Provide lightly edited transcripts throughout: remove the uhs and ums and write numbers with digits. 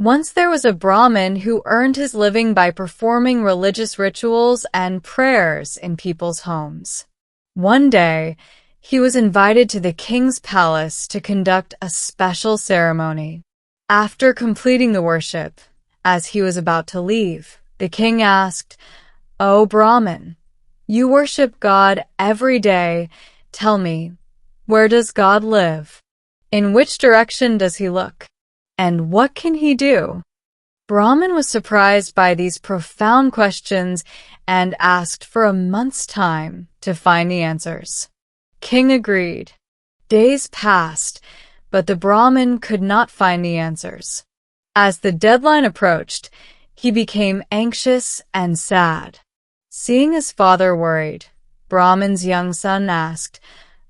Once there was a Brahmin who earned his living by performing religious rituals and prayers in people's homes. One day, he was invited to the king's palace to conduct a special ceremony. After completing the worship, as he was about to leave, the king asked, "O Brahmin, you worship God every day. Tell me, where does God live? In which direction does he look? And what can he do?" Brahmin was surprised by these profound questions and asked for a month's time to find the answers. King agreed. Days passed, but the Brahmin could not find the answers. As the deadline approached, he became anxious and sad. Seeing his father worried, Brahmin's young son asked,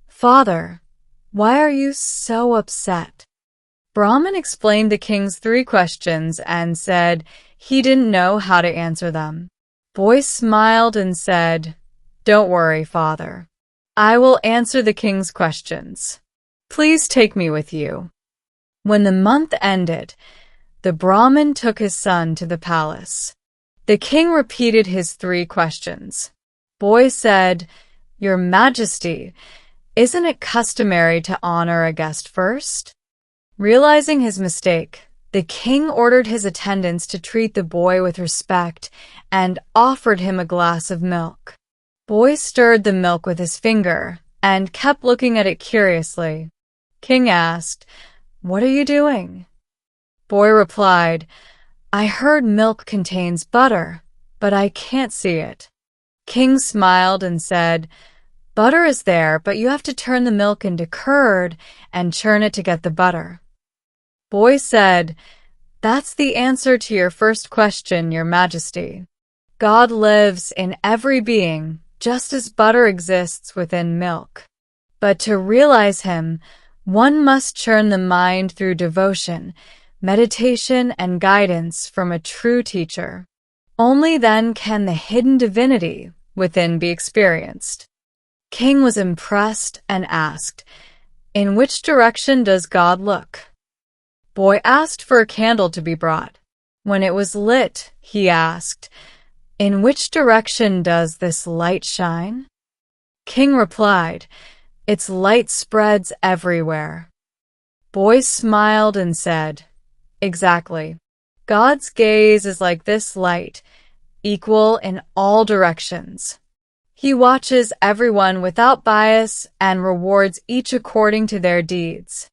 "Father, why are you so upset?" Brahmin explained the king's 3 questions and said he didn't know how to answer them. Boy smiled and said, "Don't worry, father. I will answer the king's questions. Please take me with you." When the month ended, the Brahmin took his son to the palace. The king repeated his 3 questions. Boy said, "Your Majesty, isn't it customary to honor a guest first?" Realizing his mistake, the king ordered his attendants to treat the boy with respect and offered him a glass of milk. Boy stirred the milk with his finger and kept looking at it curiously. King asked, "What are you doing?" Boy replied, "I heard milk contains butter, but I can't see it." King smiled and said, "Butter is there, but you have to turn the milk into curd and churn it to get the butter." Boy said, "That's the answer to your first question, Your Majesty. God lives in every being, just as butter exists within milk. But to realize him, one must churn the mind through devotion, meditation, and guidance from a true teacher. Only then can the hidden divinity within be experienced." King was impressed and asked, "In which direction does God look?" Boy asked for a candle to be brought. When it was lit, he asked, "In which direction does this light shine?" King replied, "Its light spreads everywhere." Boy smiled and said, "Exactly. God's gaze is like this light, equal in all directions. He watches everyone without bias and rewards each according to their deeds."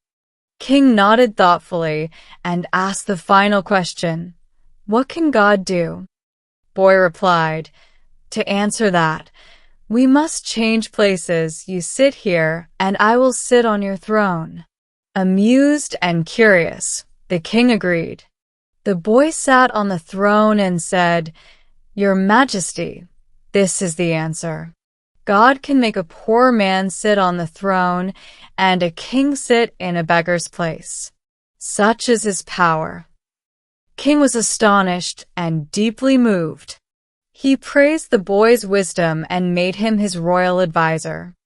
King nodded thoughtfully and asked the final question, "What can God do?" Boy replied, "To answer that, we must change places. You sit here, and I will sit on your throne." Amused and curious, the king agreed. The boy sat on the throne and said, "Your Majesty, this is the answer. God can make a poor man sit on the throne and a king sit in a beggar's place. Such is his power." King was astonished and deeply moved. He praised the boy's wisdom and made him his royal advisor.